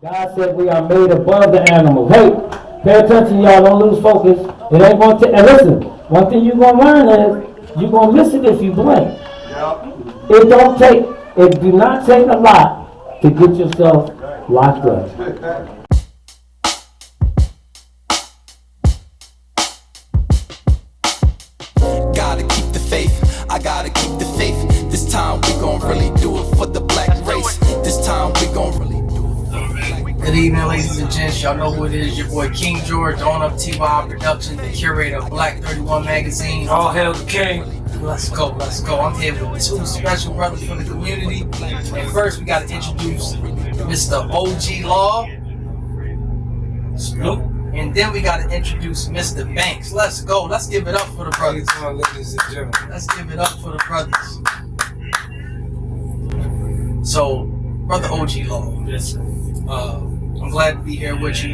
God said we are made above the animals. Hey, pay attention, y'all. Don't lose focus. It ain't gonna take. And listen, one thing you're gonna learn is you're gonna miss it if you blink. It don't take. It do not take a lot to get yourself locked up. Gotta keep the faith, I gotta keep the faith. This time we gon' really do it for the black race. This time we gon' really do it for the black race. Good evening, ladies and gents. Y'all know who it is. Your boy King George, owner of T.Y.I Productions, the curator of BLK31 magazine. All hail the king. Let's go, let's go. I'm here with two special brothers for the community. And first, we gotta introduce Mr. OG Law. Snoop. And then we gotta introduce Mr. Banks. Let's go. Let's give it up for the brothers. Ladies and gentlemen. Let's give it up for the brothers. So, brother OG Law. Yes, sir. I'm glad to be here with you.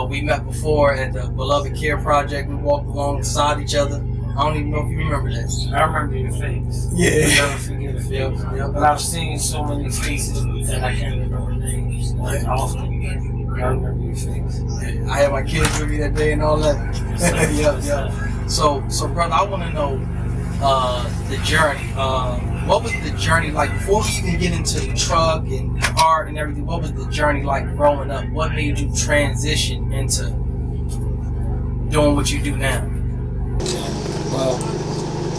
We met before at the B.L.A.K project. We walked alongside each other. I don't even know if you remember that. I remember your face. Yeah. I'll never forget a face. Yep. But I've seen so many faces that I can't remember names. Like often. I remember your face. I had my kids with me that day and all that. Yeah. So brother, I want to know the journey. What was the journey like before we even get into the truck and art and everything? What was the journey like growing up? What made you transition into doing what you do now? Okay. Well,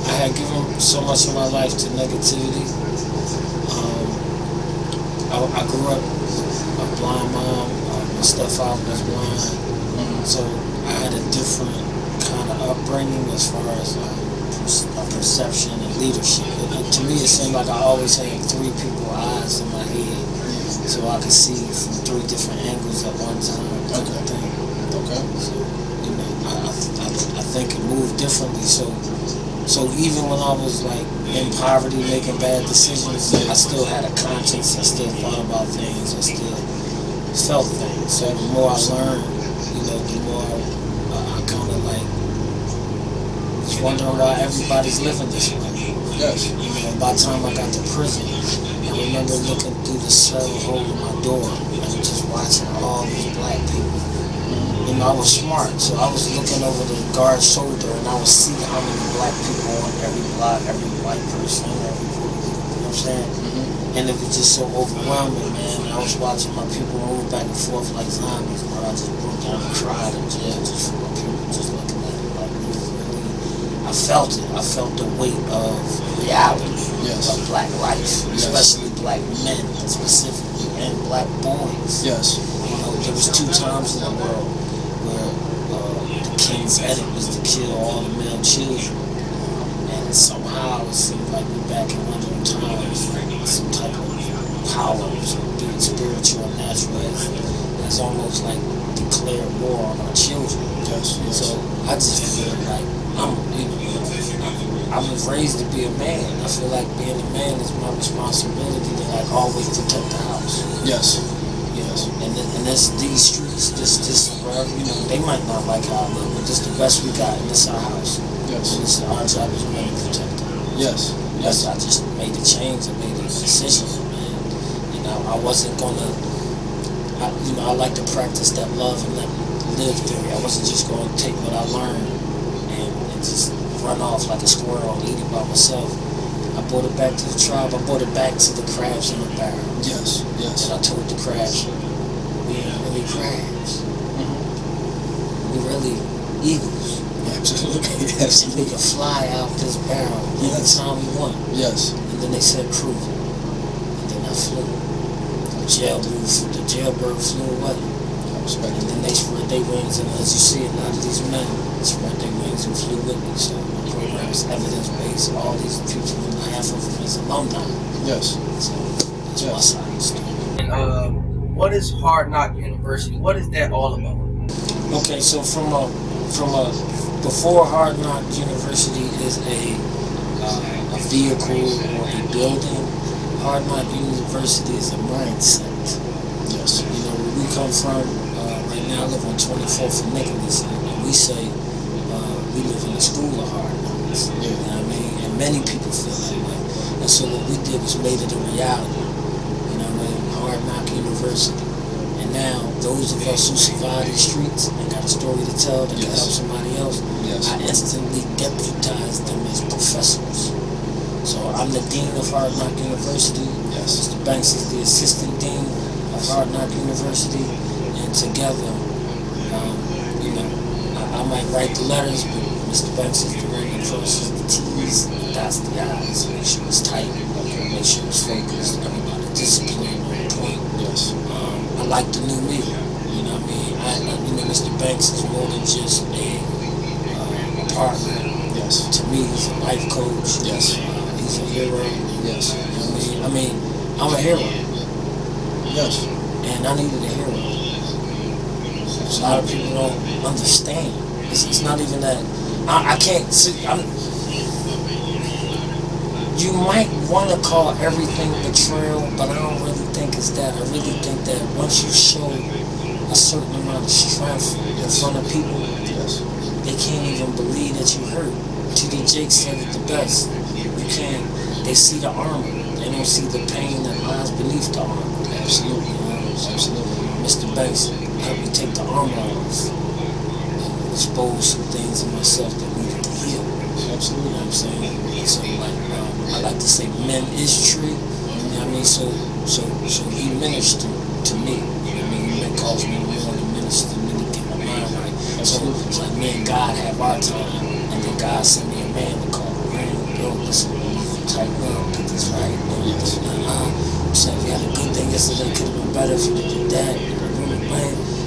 I had given so much of my life to negativity. I grew up a blind mom. My stepfather was blind. So I had a different kind of upbringing as far as perception and leadership. To me, it seemed like I always had three people's eyes in my head, so I could see from three different angles at one time. Okay. So I think it moved differently. So even when I was like in poverty, making bad decisions, I still had a conscience. I still thought about things. I still felt things. So the more I learned, the more I kind of like was wondering why everybody's living this way. Yes. By the time I got to prison, I remember looking through the cell hole in my door and just watching all these black people. I was smart, so I was looking over the guard's shoulder and I would see how many black people on every block, every white person, every you know what I'm saying? And it was just so overwhelming, man. I was watching my people move back and forth like zombies, but I just broke down and cried in jail just for my people, just looking at it like really. I felt it. I felt the weight of reality of black life, especially black men specifically, and black boys. Yes. There was two times in the world where the king's edict was to kill all the male children, and somehow it seemed like we're back in one of them times, some type of power, be it spiritual or natural, has almost like declared war on our children. Yes. So I just feel like I was raised to be a man. I feel like being a man is my responsibility to like always protect the house. Yes. And that's these streets, this wherever, they might not like how I live, but this the best we got, and this our house. Yes. And this our job is to protect it. Yes. Yes. I just made a change and made a decision, man. I wasn't gonna, I like to practice that love and that live theory. I wasn't just gonna take what I learned and just run off like a squirrel and eat it by myself. I brought it back to the tribe. I brought it back to the crabs in the barrel. Yes. And I told the crabs, we ain't really crabs. We really eagles. Absolutely. And we can fly out this barrel anytime we want. Yes. And then they said prove it. And then I flew. The jailbird flew away. And then they spread their wings, and as you see it, a lot of these men spread their wings and flew with me. So the program is evidence-based. All these people, half of them is alumni. Yes. So that's my side of the story. And what is Hard Knock University? What is that all about? Okay, so from a before Hard Knock University is a vehicle or a building, Hard Knock University is a mindset. Yes. Where we come from, right now I live on 24th and Nicholas, and we say we live in a school of hard knocks. Yeah. You know what I mean? And many people feel that way. And so what we did was made it a reality. Hard Knock University. And now, those of us who survive these streets and got a story to tell that can help somebody else, I instantly deputize them as professors. So I'm the dean of Hard Knock University. Mr. Banks is the assistant dean of Hard Knock University, and together, you know, I might write the letters, but Mr. Banks is the one that crosses the T's and dots the I's. Make sure it's tight, make sure it's focused, everybody disciplined on point. I like the new me. You know what I mean? You know, Mr. Banks is more than just a partner. To me, he's a life coach. He's a hero. You know what I mean, I'm a hero. And I needed a hero. A lot of people don't understand. It's not even that. I can't see. You might want to call everything betrayal, but I don't really think it's that. I really think that once you show a certain amount of strength in front of people, they can't even believe that you hurt. T.D. Jakes said it the best. You can't. They see the armor. They don't see the pain that lies beneath the armor. Absolutely. Mr. Banks helped me take the armor off and expose some things in myself that needed to heal. Absolutely. You know what I'm saying? So I like to say men is tree. You know what I mean? So he ministered to me. You know what I mean? He calls me more than minister than me to get my mind right. So it's like me and God have our time, and then God sent me a man to call me. Man, yo, listen, tighten up, get this right. So if you had a good thing yesterday, could have been better if you did that.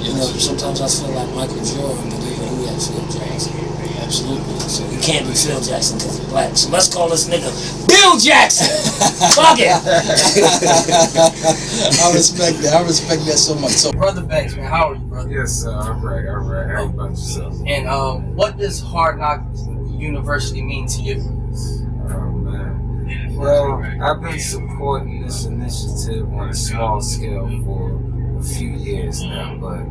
You know, sometimes I feel like Michael Jordan, but even he had Phil Jackson. Absolutely. So he can't be Phil Jackson because he's black. So let's call this nigga Bill Jackson. Fuck it. I respect that. I respect that so much. So, Brother Banks, man, how are you, brother? Yes, sir. All right. How about yourself? And what does Hard Knock University mean to you? Oh, man. Well, I've been supporting this initiative on a small scale for a few years now, but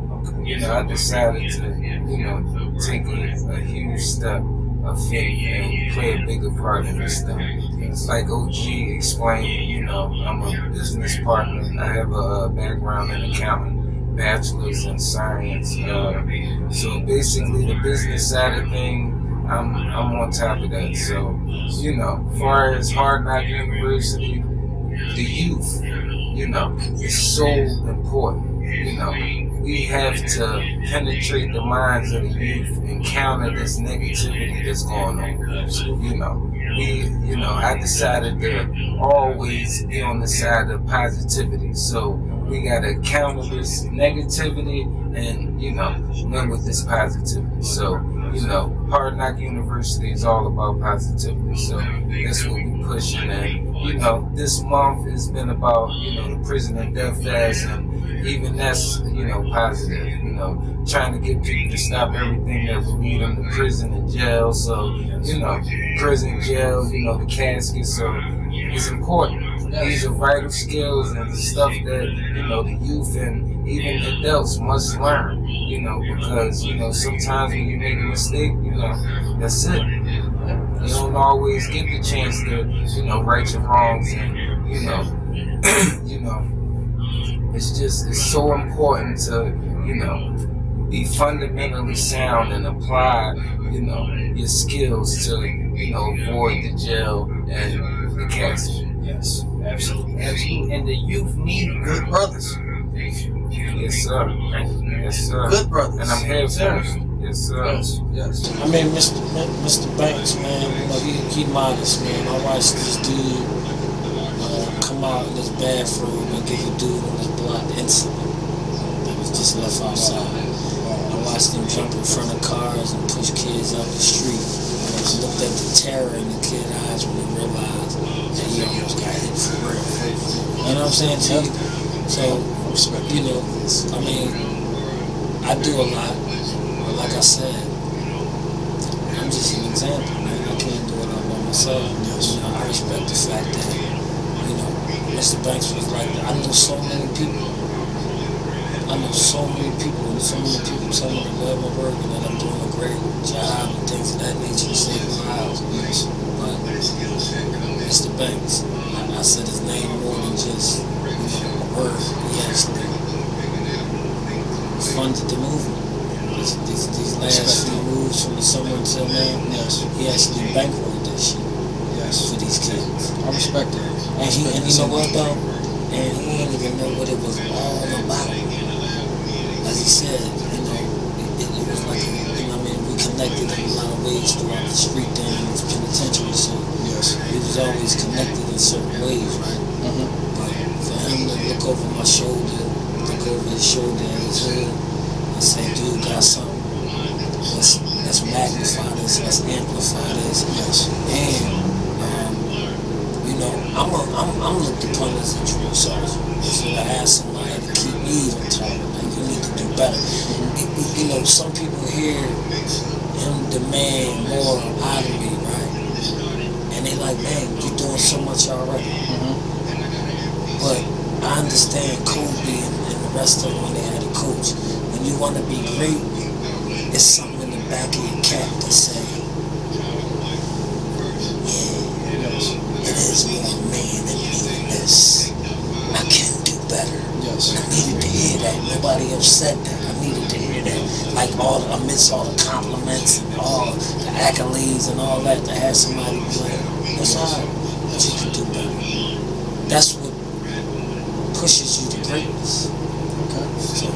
you know, I decided to, you know, take a huge step of faith and play a bigger part in this thing. Like OG explained, you know, I'm a business partner. I have a background in accounting, bachelor's in science. So basically, the business side of thing, I'm on top of that. So, you know, as far as Hard Knock University, the youth, you know, is so important. You know, we have to penetrate the minds of the youth and counter this negativity that's going on. You know, I decided to always be on the side of positivity. So we gotta counter this negativity and, you know, win with this positivity. So, you know, Hard Knock University is all about positivity. So that's what we pushing. And, you know, this month has been about, you know, the prison and death fast, and even that's, you know, positive, you know, trying to get people to stop everything that will lead them to prison and jail. So, you know, prison, jail, you know, the casket, so it's important. These are vital skills and stuff that, you know, the youth and even adults must learn, you know, because, you know, sometimes when you make a mistake, you know, that's it. You don't always get the chance to, you know, right your wrongs and, you know, you know, it's so important to, you know, be fundamentally sound and apply, you know, your skills to, you know, avoid the jail and the casket. Yes, absolutely. And the youth need good brothers. Yes, sir. Yes, sir. Good brothers. And I'm here first. Yes, sir. Yes. I mean, Mr. Banks, man, you know, he modest, man. I watched this dude come out in his bathroom and give a dude on his block incident that was just left outside. I watched him jump in front of cars and push kids up the street. I looked at the terror in the kid's eyes when he realized that he almost got hit for real. You know what I'm saying to you? So, you know, I mean, I do a lot, but like I said, I'm just an example, man. I can't do it all by myself. You know, I respect the fact that, you know, Mr. Banks was like, I know so many people. And so many people tell me to love my work and that I'm doing a great job and things of that nature to save lives. But Mr. Banks, I said his name more than just, you know, a word. He actually funded the movement. These last few moves from the summer until now, Yes. he actually bankrolled that shit. Yes. For these kids. I respect that. And you know what though? And he didn't even know what it was all about. As he said, you know, it was like, you know what I mean, we connected in a lot of ways throughout the street thing and his penitentiary, so Yes. we was always connected in certain ways, right? But for him to look over my shoulder, look over his shoulder at his hood, and say, dude, got something. Let's magnify this, let's amplify this. Yes. And you know, I'm looked upon as a drill sergeant. So to ask somebody to keep me even taller, like you need to do better. You know, some people hear him demand more out of me, right? And they like, man, you're doing so much already. But I understand Kobe and the rest of them when they had a coach. When you want to be great, it's something in the back of your cap to say, yeah, it is more man than me than this. I can do better. Yes. I needed to hear that. Nobody else said that. I needed to hear that. Like amidst all the compliments and all the accolades and all that, to have somebody be like, that's alright, but you can do better. That's what pushes you to greatness. Okay. So,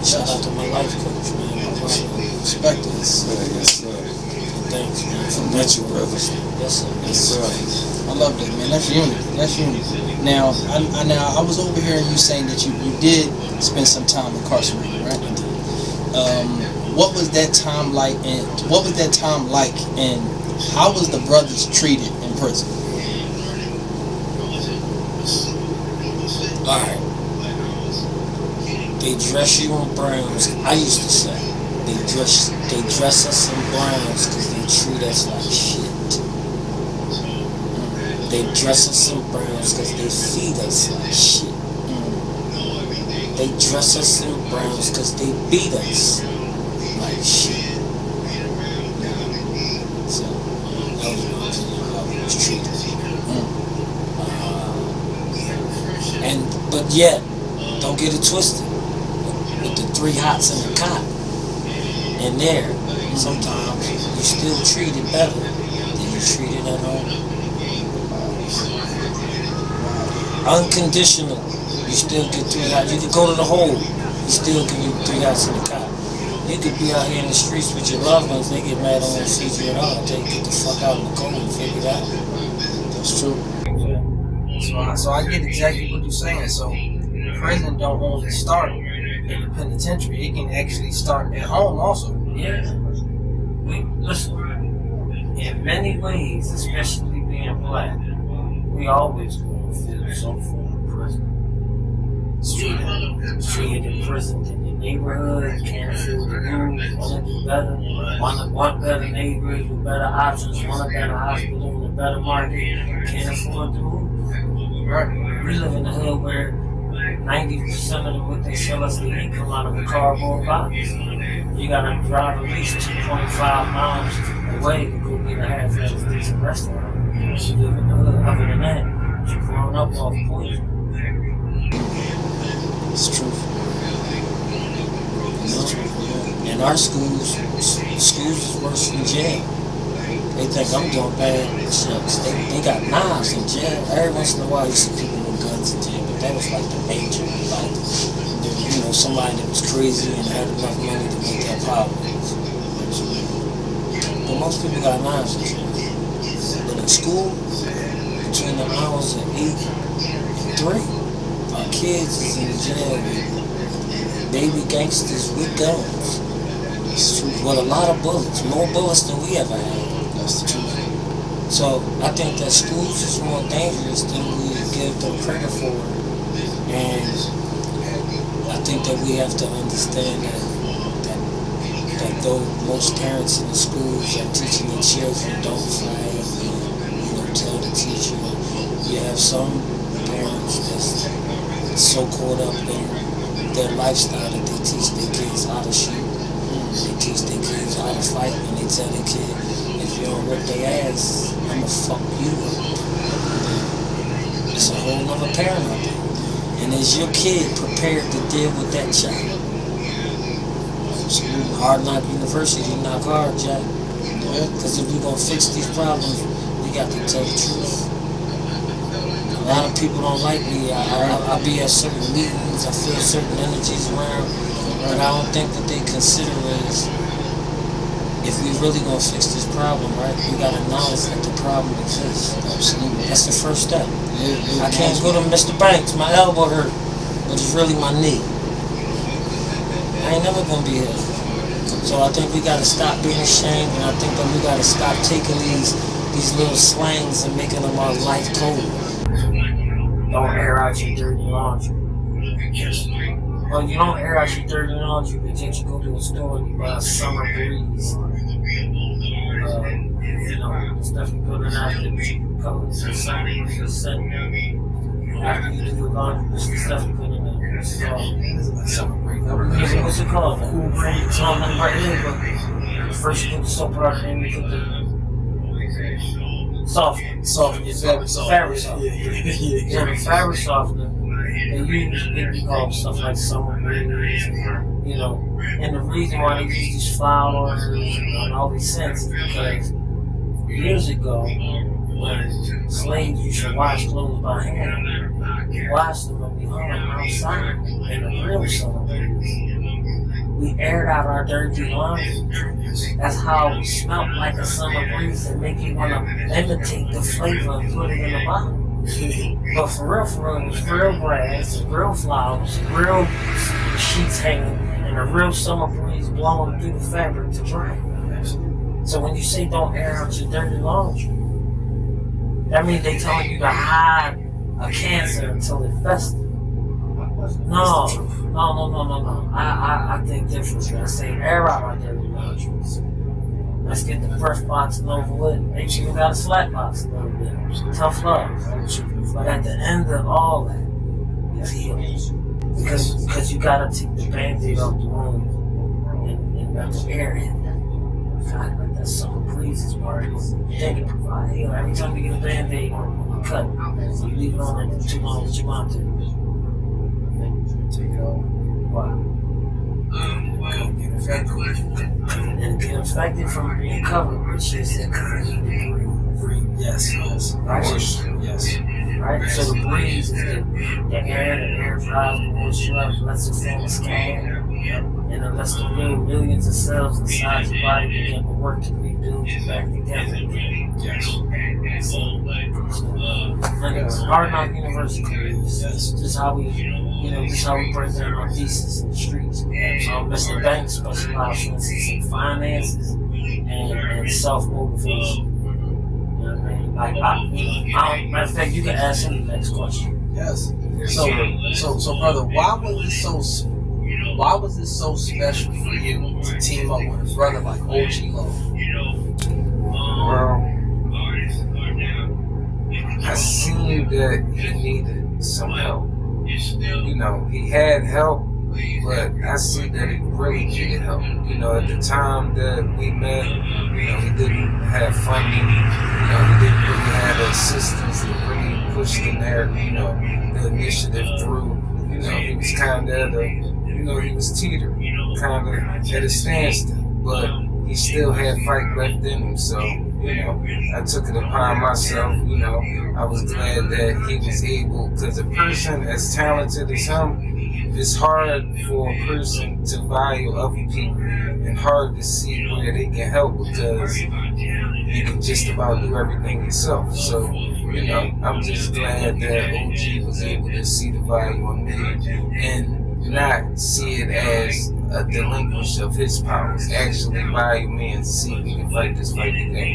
shout out to my life coach, man. Respect it. Yes, sir. Thanks, man. For met you, brother. Yes, sir. Yes, sir. I love that, man. That's unity. That's unity. Now, I was overhearing you saying that you did spend some time incarcerated, right? What was that time like? And how was the brothers treated in prison? All right. They dress you in browns. I used to say they dress us in browns because they treat us like shit. They dress us in browns because they feed us like shit. They dress us in browns because they beat us like shit. So that was my opinion of how we was treated. But yet, don't get it twisted. With the 3 hots in the cot, in there, sometimes you still treat it better than you treat it at home. Unconditional, you still get 3 hots. You could go to the hole, you still can get 3 hots in the cot. You could be out here in the streets with your loved ones, they get mad on you, feed you at all, tell you get the fuck out in the cold and figure it out. That's true. So I get exactly what you're saying. So prison don't only start in the penitentiary; it can actually start at home also. Yeah. Listen, in many ways, especially being black, we always going to feel some form of prison. Street in prison in your neighborhood, can't afford to move, want to do better, want better neighbors with better options, want a better hospital with a better market, can't afford to move. Right. We live in a hood where 90% of what they sell us to eat come out of a cardboard box. You gotta drive at least 2.5 miles away to go get a half-ass decent restaurant. You live in the hood. Other than that, you're growing up off poison. It's true. In our schools is worse than jail. They think I'm doing bad. Shucks, they got knives in jail. Every once in a while you see people with guns in jail, but that was like the major, like, you know, somebody that was crazy and had enough money to make that problem. But most people got knives in jail. But in school, between the hours of 8 and 3, our kids is in jail with baby gangsters with guns. With a lot of bullets, more bullets than we ever had. That's the truth. So I think that schools is more dangerous than we give them credit for. And I think that we have to understand that though most parents in the schools are teaching their children don't fight, and, tell the teacher, you have some parents that's so caught up in their lifestyle that they teach their kids how to shoot. They teach their kids how to fight, and they tell their kid, if you don't rip their ass, I'ma fuck you up. It's a whole nother parent out there. And is your kid prepared to deal with that child? Absolutely. Hard Knock University, you knock hard, Jack. Because if we're going to fix these problems, we got to tell the truth. A lot of people don't like me. I be at certain meetings, I feel certain energies around, but I don't think that they consider as, if we really gonna fix this problem, right, we gotta acknowledge that the problem exists. Absolutely. That's the first step. I can't go to Mr. Banks, my elbow hurt, but it's really my knee. I ain't never gonna be here. So I think we gotta stop being ashamed, and I think that we gotta stop taking these little slangs and making them our life code. Don't air out your dirty laundry. Well, you don't air out your dirty laundry because you go to a store and you buy a Summer Breeze. Stuff you put in after the colors. Summer Breeze scent. After you do your laundry, what's the stuff you put in there? What's it called? Summer Breeze. What's it called? Cool Breeze. It's not nothing right here, but first you put the soap powder, then you put the softener. Fabric softener. Yeah, the fabric softener. They usually call stuff like Summer Breeze, and the reason why they use these flowers and all these scents is because years ago, when slaves used to wash clothes by hand, wash them and we hung them outside in the real summer breeze. We aired out our dirty laundry. That's how we smelled like a summer breeze and make you want to imitate the flavor and put it in the bottle. But for real, it was real grass, real flowers, real sheets hanging, and a real summer breeze blowing through the fabric to dry. So when you say don't air out your dirty laundry, that means they telling you to hide a cancer until it festers. No. I think differently. I say air out our dirty laundry. Let's get the breath boxing over with. Make sure you got a slap box a little bit. Tough love. But at the end of all that is healing. Because you gotta take the band-aid off the wound and let the air in. God, let that summer breeze is where they can provide healing. Every time you get a band-aid on the cut, you leave it on there for too long as you want to. Take it off. Wow. Get infected from being covered, which is that breathe. Yes. Right? So the breeze is the air dries the moisture up, lets it form a scan, and it lets the millions of cells inside your body begin to work to rebuild you back together again. Yes. Hard Knock University. This is how we break down our thesis in the streets. So Mr. Banks specializes, for instance, in finances and self-motivation. You know what I mean? Matter of fact, you can ask him the next question. Yes. So brother, why was it so special for you to team up with a brother like OG Low? Well, I seen that he needed some help. He had help, but I see that he really needed help. At the time that we met, he didn't have funding. He didn't really have the assistance to really push the initiative through. He was kind of he was teetering, kind of at a standstill, but he still had fight left in him. So, I took it upon myself. I was glad that he was able, because a person as talented as him, it's hard for a person to value other people and hard to see where they can help because you can just about do everything yourself. So, I'm just glad that OG was able to see the value in me and not see it as a delinquency of his powers. Actually value me and see if we can fight this fight together.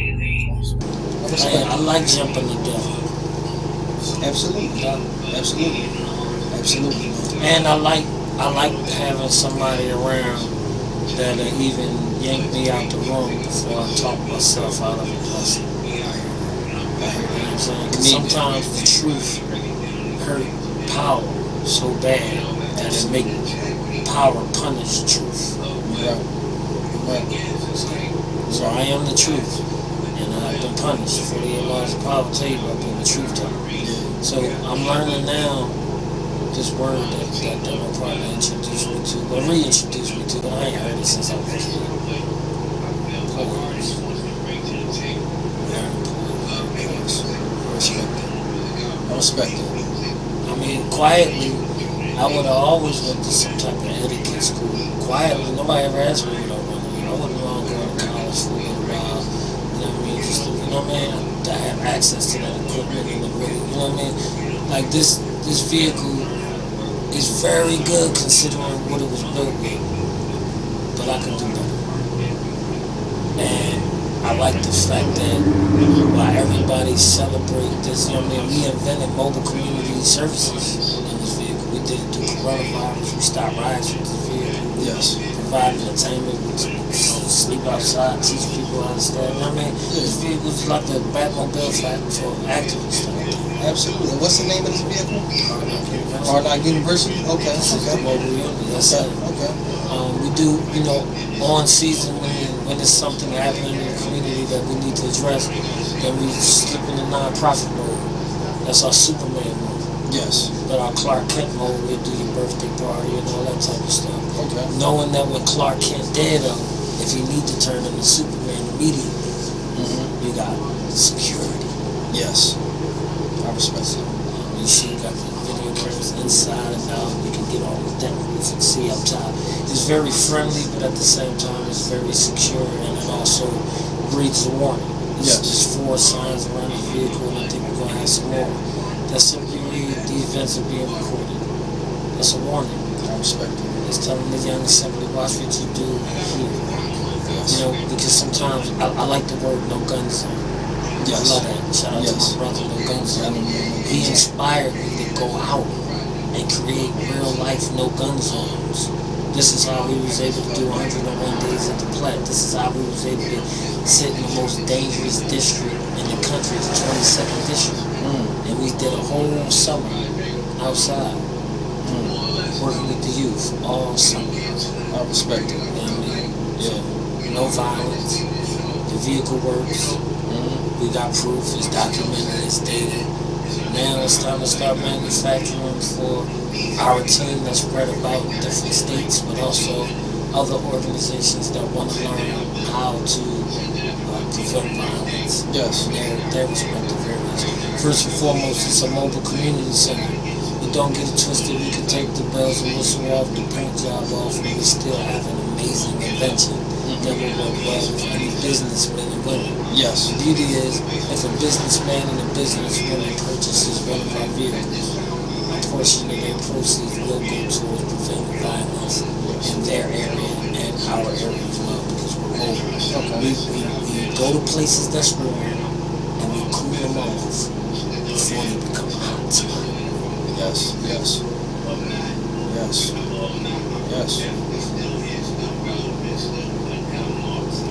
I like jumping the devil. Absolutely. And I like having somebody around that'll even yank me out the room before I talk myself out of a blessing. You know what I'm saying? Sometimes the truth hurt power so bad that it make power punish truth. Right. So I am the truth, and I've been punished. 48 laws of power tell you about being the truth teller. So I'm learning now this word that my partner introduced me to, but reintroduced me dude, I ain't heard it since I was a kid. Poems. I respect it. I mean, quietly, I would have always went to some type of etiquette school. Quietly, nobody ever asked me, I wouldn't want to go to college for a little while. You know what I mean? Just, I have access to that equipment and you know what I mean? Like this vehicle is very good considering what it was built with, but I could do better. And I like the fact that while everybody celebrate this, we invented mobile community services in this vehicle. We did it through coronavirus. We stopped riots with this vehicle. Yes. Provide entertainment, sleep outside, teach people how to stand. This vehicle is like the Batmobile for activists. Absolutely. And what's the name of this vehicle? Hard Knock University? Okay. Mobile Unity, that's it. Okay. We do, on season when there's something happening in the community that we need to address, then we slip in the non-profit mode. That's our Superman mode. Yes. But our Clark Kent mode, we'll do your birthday party and all that type of stuff. Okay. Knowing that when Clark Kent dead, if you need to turn into Superman immediately, you got security. Yes. I respect it. You see, you got the video cameras inside and out. You can get on the deck roof and see up top. It's very friendly, but at the same time, it's very secure, and it also reads the warning. There's 4 signs around the vehicle, and I think we're going to have some more. That simply read the events are being recorded. That's a warning. I respect it. It's telling the young assembly, watch what you do here. Yes. Because sometimes I like the word no gun zone. Yes. I love that. Shout out to my brother, no gun zone. He inspired me to go out and create real life no gun zones. This is how we was able to do 101 days at the Platte. This is how we was able to sit in the most dangerous district in the country, the 22nd district. And we did a whole summer outside, working with the youth all summer. I respect it. No violence. The vehicle works. We got proof. It's documented. It's dated. Now it's time to start manufacturing for our team that's spread about different states, but also other organizations that want to learn how to prevent violence. Yes. In their respective areas. First and foremost, it's a mobile community center. But don't get it twisted. We can take the bells and whistle off, the paint job off, and we still have an amazing invention that will work well with any businessmen and women. Yes. The beauty is, if a businessman and a businesswoman purchases one of our vehicles, a portion of their proceeds will go towards preventing violence in their area and our area as well, because we're mobile. Okay. We go to places that's warm and we cool them off before they become hot. Yes.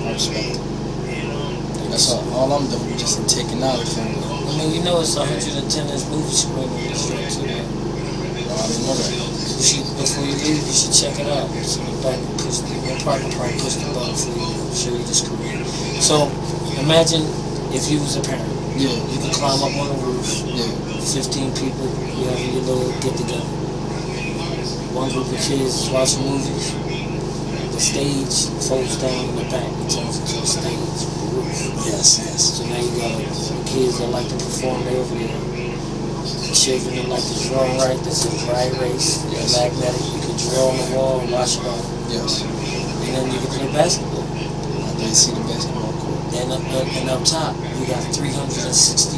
I respect it. That's all I'm doing, just taking knowledge from it. It's 110 inch movie screen on this joint too. I didn't know that. Before you leave, you should check it out. It's in the back. Your partner probably push the button for you to show you the screen. So imagine if you was a parent. Yeah. You can climb up on the roof. Yeah. 15 people. You have your little get together. One group of kids is watching movies. The stage folds down in the back. It turns into a stage. Yes. So now you got kids that like to perform over there. Children that like to draw right. This is dry erase. It's magnetic. You can draw on the wall and watch it all. Yes. And then you can play basketball. I did see the basketball court. And up top, you got 360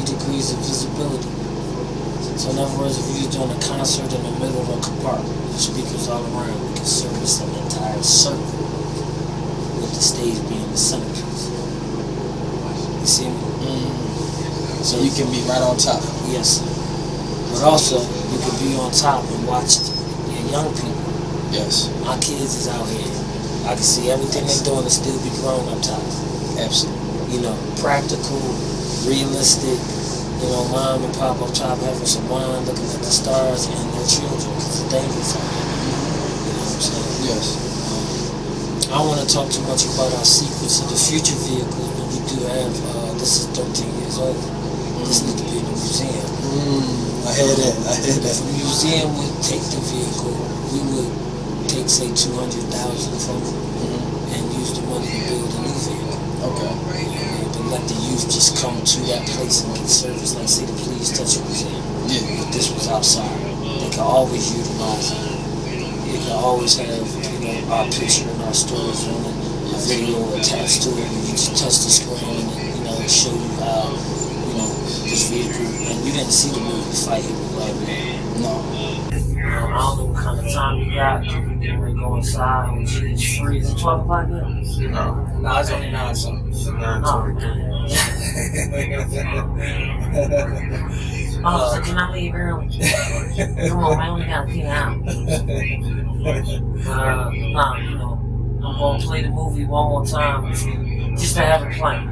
degrees of visibility. So in other words, if you're doing a concert in the middle of a park, the speakers all around, you can service an entire circle with the stage being the centerpiece. You see me? So you can be right on top. Yes, sir. But also, you can be on top and watch your young people. Yes. My kids is out here. I can see everything they're doing and still be grown up top. Absolutely. Practical, realistic. Mom and pop up top having some wine, looking at the stars and their children. It's a dangerous time. You know what I'm saying? Yes. I don't want to talk too much about our secrets of the future vehicles, but we do have, this is 13 years old. This needs to be in the museum. I heard that. If a museum would take the vehicle, we would take say 200,000 from them and use the money to build a new vehicle. Okay. But let the youth just come to that place and get service. Like say the Please Touch It was in. Yeah. But this was outside. They can always utilize it. You can always have, our picture and our stories on it, a video attached to it. You just touch the screen and it show you how, this vehicle. And you didn't see the movie Fight Hit with Love Man. No. I don't know what kind of time you got. You can get ready to go inside and it's free. Is it 12 o'clock yet? No, it's only 9 something. 9:23. So can I leave early? Come on, man, we gotta get out. I'm gonna play the movie one more time just to have it playing.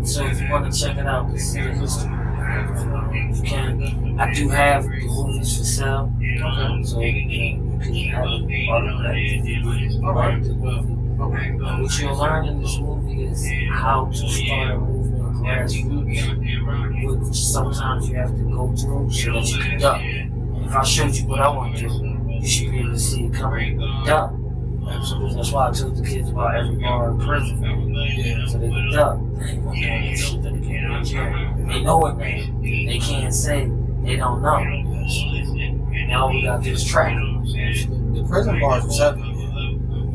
So if you want to check it out, to see the history, you can. I do have the movies for sale. So you can have it automatically. Alright. What you'll learn in this movie is how to start a movement grassroots, which sometimes you have to go through so that you can duck. If I showed you what I want to do, you should be able to see it coming. Duck. Absolutely. That's why I told the kids about every bar in prison. So they can duck. They ain't gonna do that shit that they can't in jail. They know it, man. They can't say they don't know. Now all we gotta do is track them. The prison bars was heavy.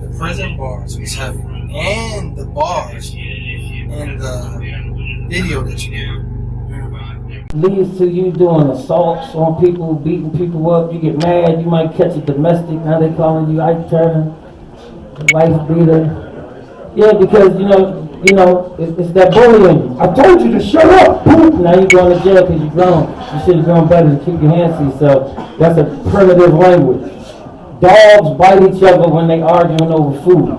The prison bars was heavy. And the bars in the video that you did. Leads to you doing assaults on people, beating people up. You get mad. You might catch a domestic. Now they calling you Ike Turner, wife beater. Yeah, because it's that bullying. I told you to shut up. Boom. Now you're going to jail because you're grown. You should have known better to keep your hands to yourself. That's a primitive language. Dogs bite each other when they arguing over food.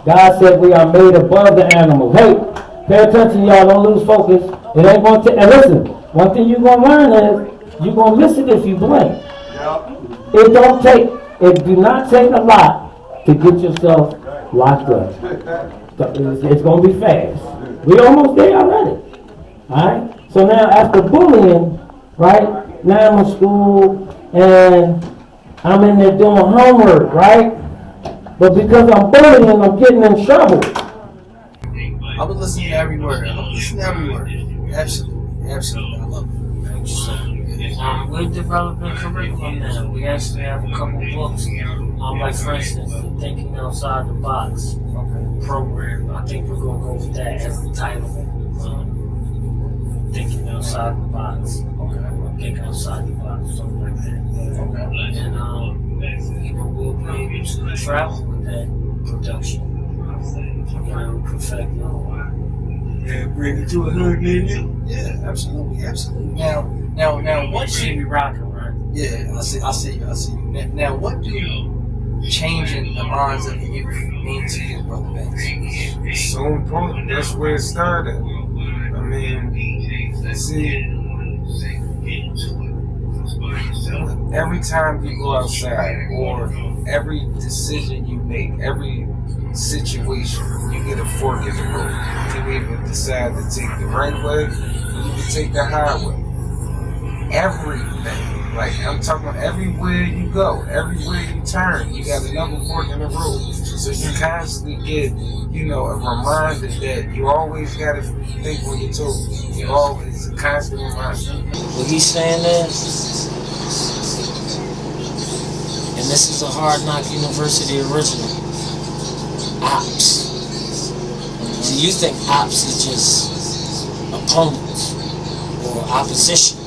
God said we are made above the animal. Hey, pay attention, y'all. Don't lose focus. It ain't going to. And listen, one thing you're going to learn is you're going to miss it if you blink. It do not take a lot to get yourself locked up. It's going to be fast. We almost there already. Alright? So now after bullying, right? Now I'm in school and I'm in there doing homework, right? But because I'm bullying, I'm getting in trouble. I was listening to every word. Absolutely. I love it. We're developing curriculum now. We actually have a couple books. Like for instance, the Thinking Outside the Box program. I think we're going to go with that as the title. Thinking Outside the Box. Think Outside the Box, something like that. And we'll be able to travel with that production. Perfect. And bring it to a hood, maybe. Yeah, absolutely. Now, what See me rocking, right? Yeah, I see you. Now, what do changing the minds of the youth mean to you, Brother Banks? It's so important. That's where it started. I mean, see, every time you go outside or every decision you make, every situation, you get a fork in the road. You can either decide to take the right way or you can take the highway. Everything. Like, I'm talking about everywhere you go, everywhere you turn, you got another fork in the road. So you constantly get, a reminder that you always got to think on your toes. You always, a constant reminder. What he's saying is, and this is a Hard Knock University original, ops. So you think ops is just opponents or opposition.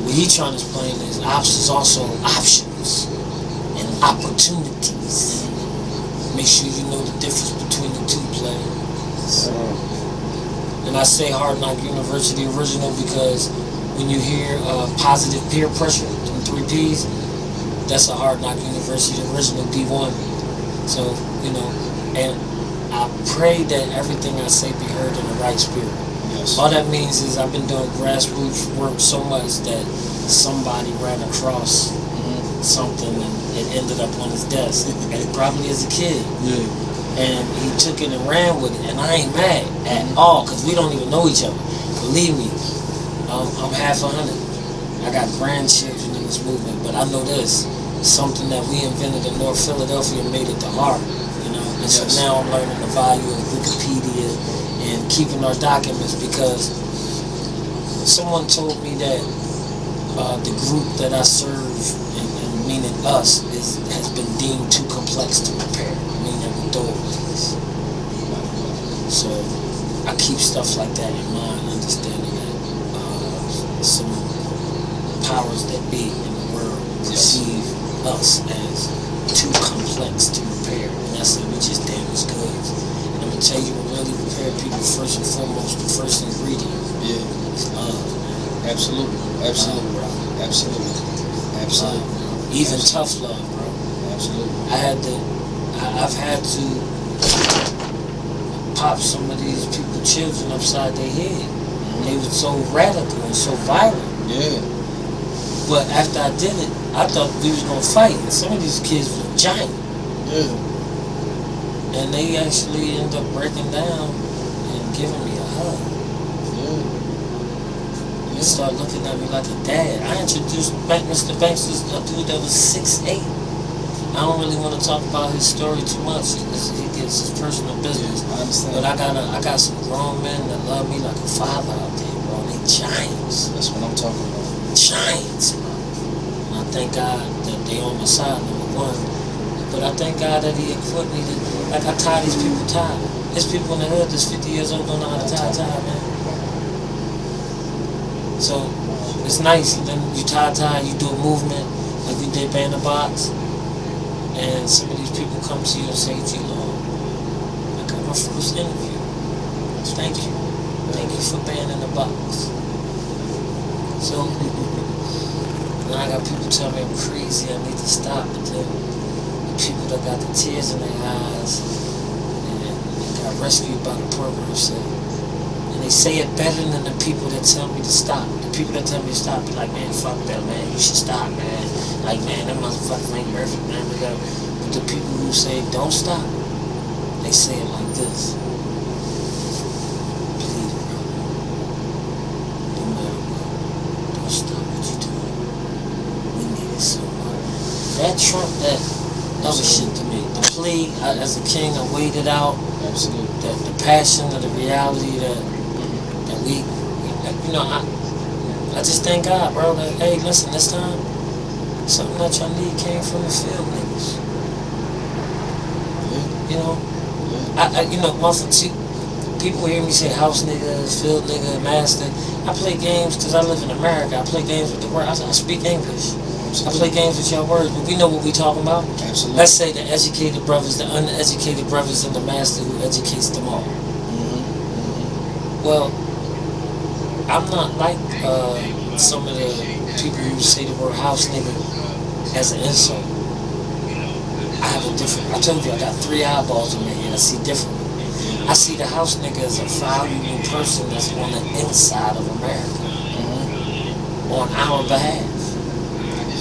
What he's trying to explain is ops is also options and opportunities. Make sure you know the difference between the two players. And I say Hard Knock University original because when you hear positive peer pressure, them 3 Ps, that's a Hard Knock University original D1. So, and I pray that everything I say be heard in the right spirit. Yes. All that means is I've been doing grassroots work so much that somebody ran across something and it ended up on his desk. And probably as a kid. Yeah. And he took it and ran with it. And I ain't mad at all because we don't even know each other. Believe me, I'm half 100. I got grandchildren in this movement, but I know this. something that we invented in North Philadelphia and made it to Harvard, you know. And so now I'm learning the value of Wikipedia and keeping our documents, because someone told me that the group that I serve, and meaning us, has been deemed too complex to repair, meaning we throw it away. So I keep stuff like that in mind, understanding that some powers that be in the world perceive us as too complex to repair, and that's it. We just damage goods. And I'm gonna tell you, what really repair people, first and foremost, the first ingredient is love. Absolutely. Even tough love, bro. Absolutely. I've had to pop some of these people's children upside their head. They were so radical and so violent. Yeah. But after I did it, I thought we was gonna fight. And some of these kids were giant. Yeah. And they actually end up breaking down and giving me a hug. Yeah. They start looking at me like a dad. I introduced Mr. Banks to a dude that was 6'8". I don't really want to talk about his story too much because he gets his personal business. I understand. But I got some grown men that love me like a father out there, bro. They giants. That's what I'm talking about. Giants, bro. And I thank God that they on my side, number one. But I thank God that he equipped me to, like, I tie these people tie. There's people in the hood that's 50 years old don't know how to tie a tie, man. So it's nice. And then you tie, you do a movement like we did B.L.A.C.K. And some of these people come to you and say, G-Lo, I got my first interview. Thank you. Thank you for B.L.A.C.K. So now I got people tell me I'm crazy, I need to stop. But then the people that got the tears in their eyes and got rescued by the program said, and they say it better than the people that tell me to stop. The people that tell me to stop be like, man, fuck that, man, you should stop, man. Like, man, them motherfuckers ain't perfect, man. But the people who say don't stop, they say it like this. Please, bro, no matter what, don't stop what you're doing. We need it so much. That trumped that other shit to me. The plea, as a king, I waited out. Absolutely. The passion of the reality that we, you know, I just thank God, bro, that, hey, listen, this time, something that y'all need came from the field niggas. You know? You know, people hear me say house niggas, field nigga, master. I play games because I live in America. I play games with the word. I speak English. I play games with your words, but we know what we talking about. Absolutely. Let's say the educated brothers, the uneducated brothers, and the master who educates them all. Well, I'm not like some of the people who say the word house nigga as an insult. I have a different, I told you I got 3 eyeballs in my head, I see differently. I see the house nigga as a valuable person that's on the inside of America, on our behalf.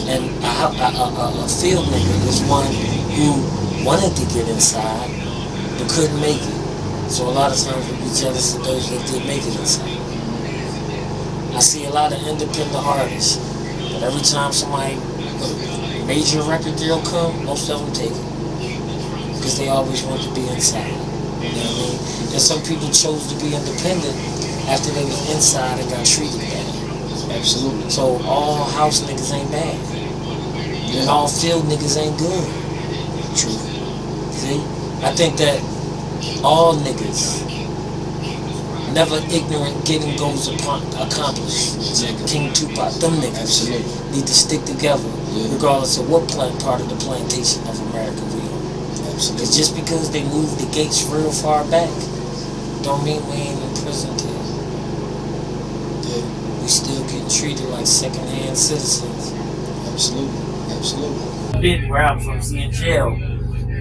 And a field nigga is one who wanted to get inside, but couldn't make it. So a lot of times we be jealous of those that did make it inside. I see a lot of independent artists, but every time somebody, a major record deal come, most of them take it. Because they always want to be inside. You know what I mean? And some people chose to be independent after they was inside and got treated bad. Absolutely. So all house niggas ain't bad. And all field niggas ain't good. True. See? I think that all niggas, never ignorant, getting goals accomplished. King Tupac, them niggas need to stick together, regardless of what part of the plantation of America we on. Because just because they moved the gates real far back, don't mean we ain't in prison till. We still get treated like second-hand citizens. Absolutely. Bid where I'm from, see in jail.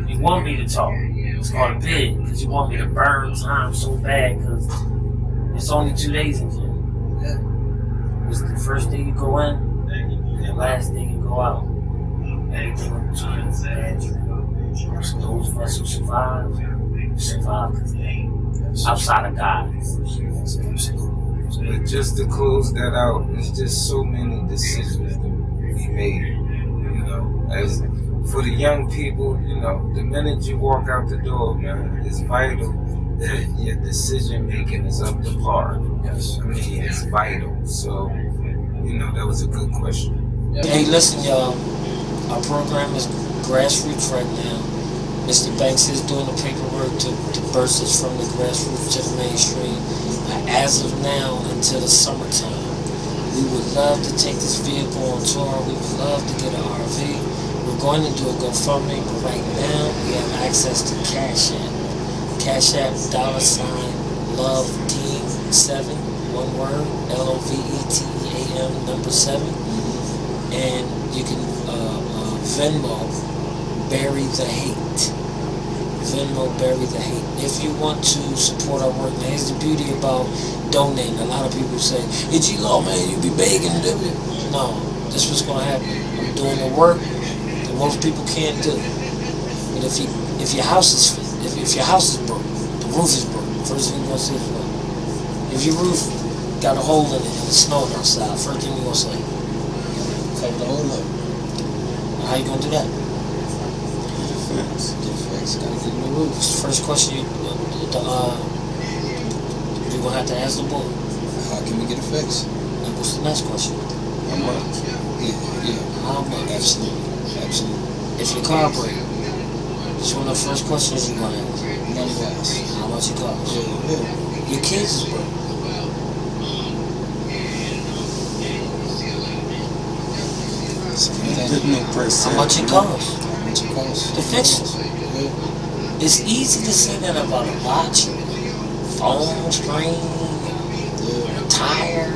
You want me to talk. It's called a bid, because you want me to burn time so bad, because it's only 2 days in jail. It's the first day you go in, and the last day you go out. Everything in between is bad. So those of us who survive because they outside of God. But just to close that out, it's just so many decisions that we made, you know. As for the young people, you know, the minute you walk out the door, man, it's vital that your decision making is up to par. Yes. I mean, it's vital. So, you know, that was a good question. Hey, listen, y'all. Our program is grassroots right now. Mr. Banks is doing the paperwork to burst us from the grassroots to the mainstream. As of now, until the summertime, we would love to take this vehicle on tour. We would love to get an RV. We're going to do a GoFundMe, but right now we have access to Cash App. Cash App, $, Team 7, one word, LOVETEAM, 7. And you can Venmo, Bury the Hate. Venmo, Bury the Hate. If you want to support our work, man, here's the beauty about donating. A lot of people say, hey, G-Law, man, you be begging. No, this is what's going to happen. I'm doing the work that most people can't do. But if your house is if your house is broke, the roof is broke, first thing you're going to say is what? If your roof got a hole in it and it's snowing outside, first thing you're going to say, cover the hole up. How you going to do that? Gotta get new roofs. First question you're gonna have to ask the boy. How can we get a fix? And what's the next question? How much? Yeah. How much? Absolutely. If your car breaks, it's one of the first questions you're gonna ask. Money wise. How much it costs? Yeah. Your kids is broke. How much it costs? To fix it. It's easy to say that about a watch, phone, screen, tire.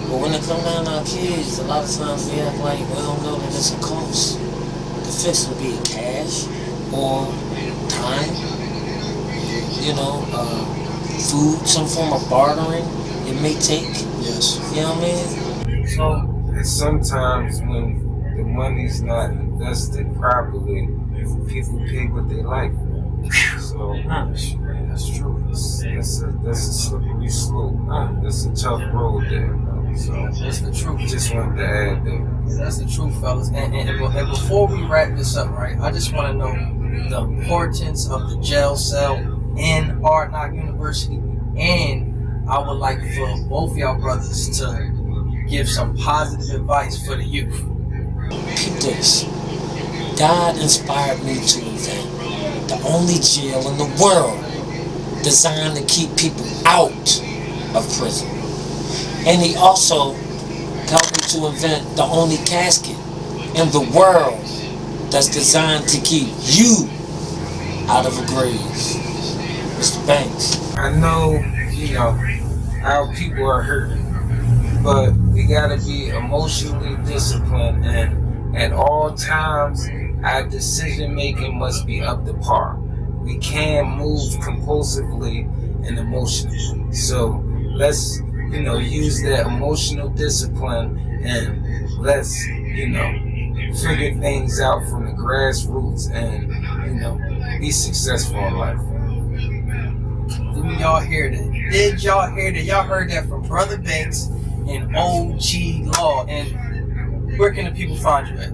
But when it comes down to our kids, a lot of times we act like we don't know that it's a cost. The fix will be cash or time, food, some form of bartering it may take. Yes. You know what I mean? So, and sometimes when the money's not invested properly, people pay what they like. So that's true. That's a slippery slope. That's a tough road there. So that's the truth. Just wanted to add that. That's the truth, fellas. And before we wrap this up, right? I just want to know the importance of the jail cell in Hard Knock University, and I would like for both y'all brothers to give some positive advice for the youth. Keep this. God inspired me to invent the only jail in the world designed to keep people out of prison. And he also helped me to invent the only casket in the world that's designed to keep you out of a grave. Mr. Banks. I know, our people are hurting, but we gotta be emotionally disciplined, and at all times, our decision making must be up to par. We can't move compulsively and emotionally. So let's, use that emotional discipline, and let's, figure things out from the grassroots and, be successful in life. Did y'all hear that? Y'all heard that from Brother Banks and OG Law. And where can the people find you at?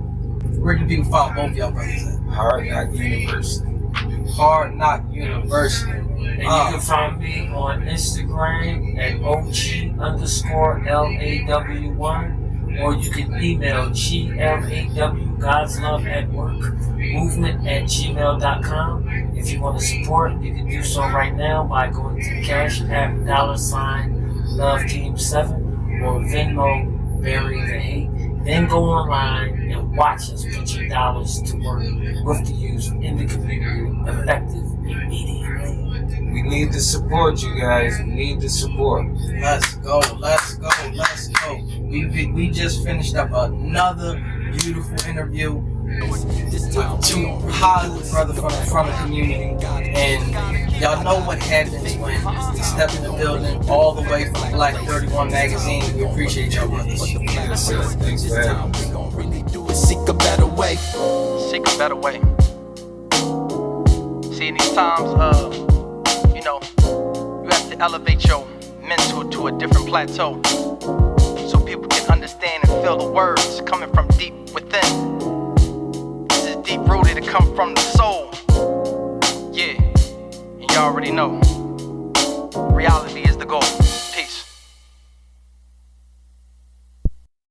Where can people find both y'all brothers at? Hard Knock University. Hard Knock University. And you can find me on Instagram at OG_LAW1, or you can email GLAW, God's Love at Work, movement@gmail.com. If you want to support, you can do so right now by going to Cash App $Love Team 7 or Venmo Bury the Hate. Then go online and watch us put your dollars to work with the youth in the community, effective immediately. We need to support you guys. We need the support. Let's go. We just finished up another beautiful interview with two positive brothers from the community. And y'all know what happens when you step in the building all the way from BLK31 magazine. We appreciate y'all brothers. Yes, sir. Thanks for having me. Seek a better way. Seek a better way. See, in these times, you have to elevate your mental to a different plateau so people can understand and feel the words coming from deep within. deep rooted, it come from the soul. Yeah, and you already know.